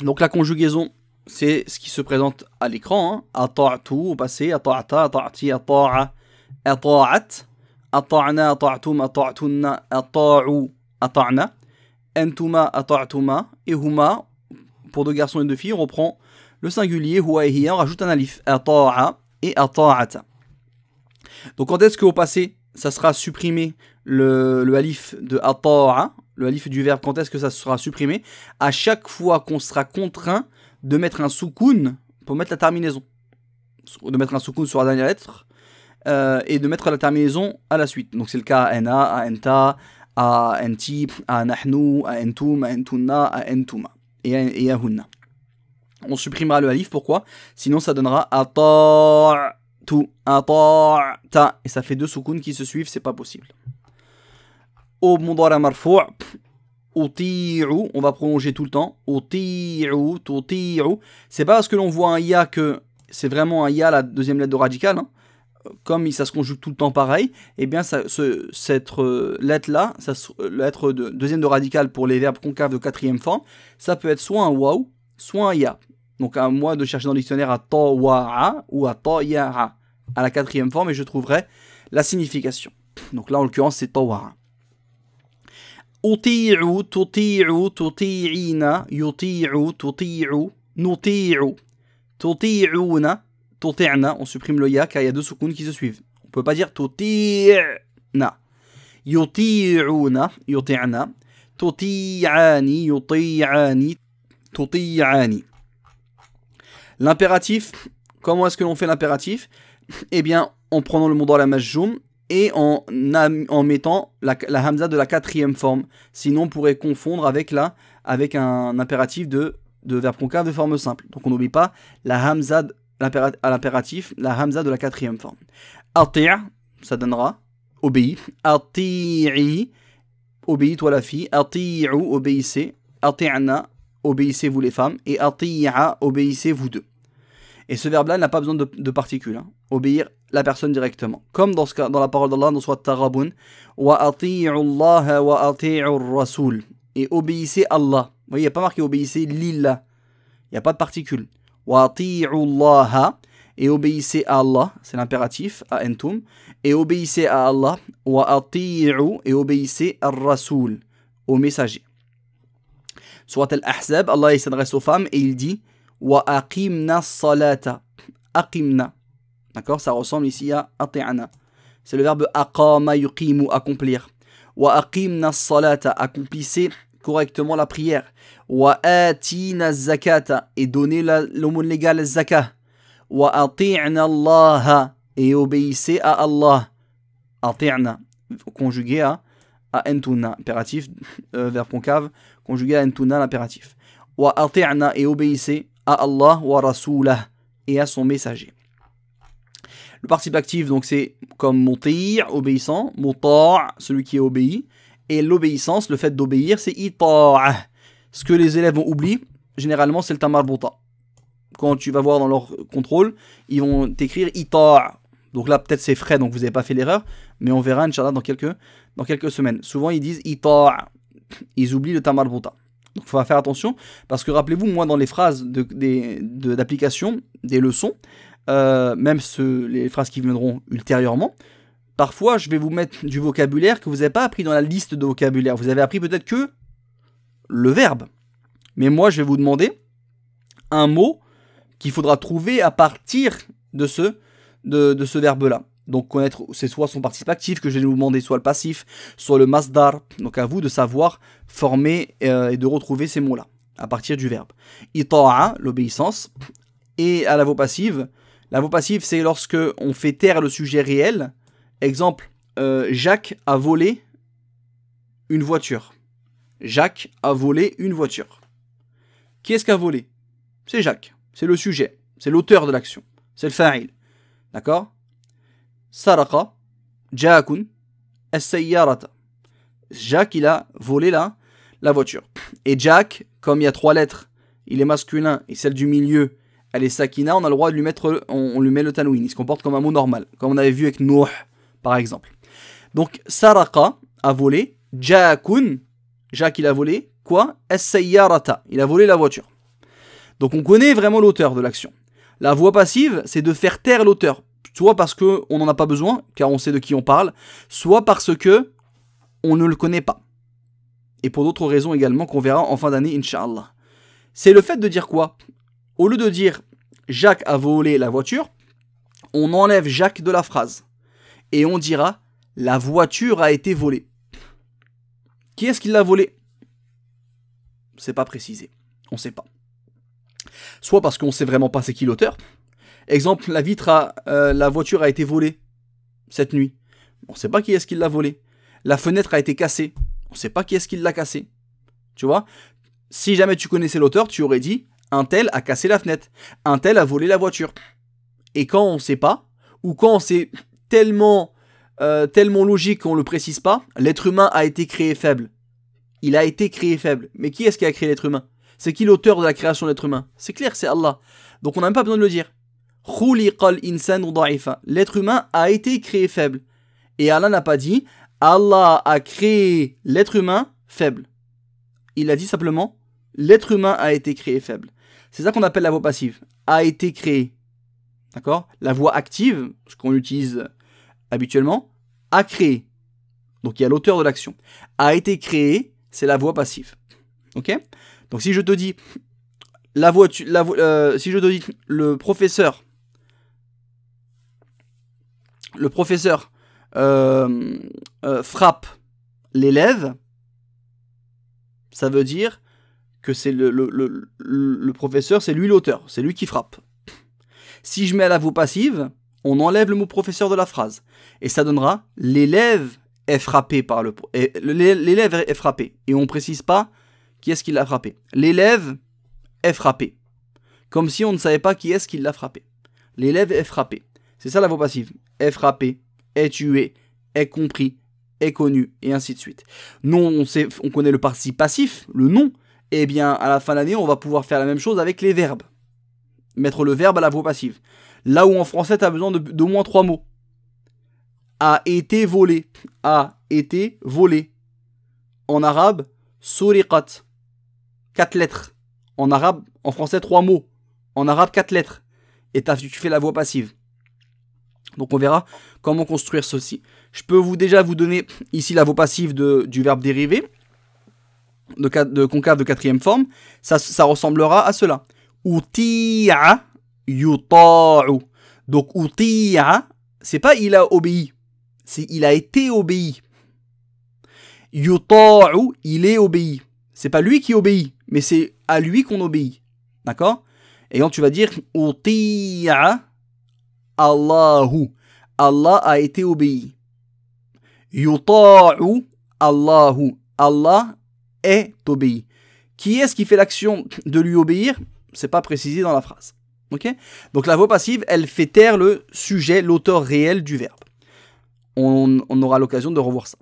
Donc la conjugaison, c'est ce qui se présente à l'écran. Ata'tu au passé, ata'ta, ata'ti, ata'a, ata'at, ata'na, ata'tum, ata'tunna, ata'u, ata'na, entuma, ata'tuma, et huma, pour deux garçons et deux filles, on reprend le singulier, huwa et hiya, on rajoute un alif, ata'a et ata'ata. Donc quand est-ce qu'au passé, ça sera supprimé le alif de ata'a, le alif du verbe, quand est-ce que ça sera supprimé? À chaque fois qu'on sera contraint de mettre un soukoun pour mettre la terminaison. De mettre un soukoun sur la dernière lettre et de mettre la terminaison à la suite. Donc c'est le cas à ena, à enta, à enti, à nahnu, à entum, à entunna, à entuma et à hunna. On supprimera le alif, pourquoi? Sinon ça donnera ata'tu, ata'ta, et ça fait deux soukouns qui se suivent, c'est pas possible. Au mudara marfou', uti'u, on va prolonger tout le temps. Uti'u, tuti'u. C'est pas parce que l'on voit un ya que c'est vraiment un ya, la deuxième lettre de radical. Hein. Comme ça se conjugue tout le temps pareil, et bien cette lettre-là, lettre de deuxième de radical pour les verbes concaves de quatrième forme, ça peut être soit un waw, soit un ya. Donc à moi de chercher dans le dictionnaire à tawa'a ou à taya'a à la quatrième forme et je trouverai la signification. Donc là en l'occurrence c'est tawa'a. Uti'u, tuti'u, tuti'ina, yuti'u, tuti'u, nuti'u, tuti'una, tuti'na, on supprime le ya car il y a deux soukouns qui se suivent. On peut pas dire tuti'na. Yuti'una, yuti'na, tuti'ani, yuti'ani, tuti'ani. L'impératif, comment est-ce que l'on fait l'impératif? Eh bien, en prenant le mudari majjoum et en mettant la hamza de la quatrième forme. Sinon, on pourrait confondre avec un impératif de verbe concave de forme simple. Donc, on n'oublie pas la hamza à l'impératif, la hamza de la quatrième forme. Ati', ça donnera obéis. Ati'i, obéis-toi la fille. Ati'u, obéissez. Ati'na, obéissez-vous les femmes. Et ati'a, obéissez-vous deux. Et ce verbe-là n'a pas besoin de particules. Hein. Obéir la personne directement. Comme dans la parole d'Allah, dans Surat Taghabun. Wa ati'u Allah wa ati'u Rasoul. Et obéissez Allah. Vous voyez, il n'y a pas marqué obéissez lillah. Il n'y a pas de particules. Wa ati'u Allah. Et obéissez à Allah. C'est l'impératif, à entum. Et obéissez à Allah. Wa ati'u. Et obéissez à Rasoul. Au messager. Surat Al-Ahzab, Allah s'adresse aux femmes et il dit wa aqimna salata. Aqimna. D'accord, ça ressemble ici à ati'ana. C'est le verbe aqama yuqimu, accomplir. Wa aqimna salata, accomplissez correctement la prière. Wa atina zakata, et donnez l'aumône légale zakah. Wa ati'na Allah, et obéissez à Allah. Ati'na, conjugué à entuna, impératif, verbe concave, conjugué à entuna, l'impératif. Wa ati'na, et obéissez à Allah wa rasulah, et à son messager. Le participe actif, donc c'est comme muti', obéissant, muta', celui qui est obéi, et l'obéissance, le fait d'obéir, c'est ita'a. Ce que les élèves ont oublié, généralement, c'est le tamarbuta. Quand tu vas voir dans leur contrôle, ils vont t'écrire ita'a. Donc là, peut-être c'est frais, donc vous n'avez pas fait l'erreur, mais on verra, Inch'Allah, dans quelques semaines. Souvent, ils disent ita'a. Ils oublient le tamarbuta. Donc il faut faire attention, parce que rappelez-vous, moi, dans les phrases d'application, des leçons, même les phrases qui viendront ultérieurement, parfois je vais vous mettre du vocabulaire que vous n'avez pas appris dans la liste de vocabulaire. Vous avez appris peut-être que le verbe. Mais moi je vais vous demander un mot qu'il faudra trouver à partir de ce verbe-là. Donc connaître, c'est soit son participe actif que je vais vous demander, soit le passif, soit le masdar. Donc à vous de savoir former et de retrouver ces mots-là à partir du verbe. Ita'a, l'obéissance, et à la voix passive. La voix passive, c'est lorsque on fait taire le sujet réel. Exemple, Jacques a volé une voiture. Jacques a volé une voiture. Qui est-ce qui a volé? C'est Jacques. C'est le sujet. C'est l'auteur de l'action. C'est le fa'il. D'accord? Saraqa, Ja'akun, as-sayyarata. Jacques, il a volé la voiture. Et Jack, comme il y a 3 lettres, il est masculin et celle du milieu, elle est sakina, on a le droit de lui mettre, on lui met le tanwin. Il se comporte comme un mot normal, comme on avait vu avec Nuh, par exemple. Donc, Saraqa a volé, Ja'akun, Jacques, il a volé quoi? As-sayyarata. Il a volé la voiture. Donc on connaît vraiment l'auteur de l'action. La voix passive, c'est de faire taire l'auteur. Soit parce qu'on n'en a pas besoin, car on sait de qui on parle, soit parce que on ne le connaît pas. Et pour d'autres raisons également qu'on verra en fin d'année, Inch'Allah. C'est le fait de dire quoi? Au lieu de dire Jacques a volé la voiture, on enlève Jacques de la phrase. Et on dira la voiture a été volée. Qui est-ce qui l'a volée? C'est pas précisé. On sait pas. Soit parce qu'on sait vraiment pas c'est qui l'auteur. Exemple, la voiture a été volée cette nuit. On sait pas qui est-ce qui l'a volée. La fenêtre a été cassée. On sait pas qui est-ce qui l'a cassée. Tu vois? Si jamais tu connaissais l'auteur, tu aurais dit un tel a cassé la fenêtre. Un tel a volé la voiture. Et quand on sait pas, ou quand c'est tellement logique qu'on le précise pas, l'être humain a été créé faible. Il a été créé faible. Mais qui est-ce qui a créé l'être humain? C'est qui l'auteur de la création de l'être humain? C'est clair, c'est Allah. Donc on n'a même pas besoin de le dire. L'être humain a été créé faible. Et Allah n'a pas dit Allah a créé l'être humain faible. Il a dit simplement l'être humain a été créé faible. C'est ça qu'on appelle la voix passive. A été créé. D'accord? La voix active, ce qu'on utilise habituellement, a créé. Donc il y a l'auteur de l'action. A été créé, c'est la voix passive. Ok? Donc si je te dis si je te dis le professeur frappe l'élève, ça veut dire que c'est le professeur, c'est lui l'auteur, c'est lui qui frappe. Si je mets la voix passive, on enlève le mot professeur de la phrase. Et ça donnera l'élève est frappé par l'élève est frappé. Et on ne précise pas qui est-ce qui l'a frappé. L'élève est frappé. Comme si on ne savait pas qui est-ce qui l'a frappé. L'élève est frappé. C'est ça la voix passive. Est frappé, est tué, est compris, est connu, et ainsi de suite. Non, on connaît le participe passif, le nom. Eh bien, à la fin de l'année, on va pouvoir faire la même chose avec les verbes. Mettre le verbe à la voix passive. Là où en français, tu as besoin d'au moins 3 mots. A été volé. A été volé. En arabe, suriqat. 4 lettres. En arabe, en français, 3 mots. En arabe, 4 lettres. Et tu fais la voix passive. Donc on verra comment construire ceci. Je peux déjà vous donner ici la voix passive du verbe dérivé. De concave de 4e forme. Ça ressemblera à cela. Uti'a yuta'u. Donc uti'a, c'est pas il a obéi. C'est il a été obéi. Yuta'u, il est obéi. C'est pas lui qui obéit, mais c'est à lui qu'on obéit. D'accord? Et quand tu vas dire uti'a Allahu. Allah a été obéi. Yuta'u Allahu. Allah est obéi. Qui est-ce qui fait l'action de lui obéir? C'est pas précisé dans la phrase. Ok? Donc la voix passive, elle fait taire le sujet, l'auteur réel du verbe. On aura l'occasion de revoir ça.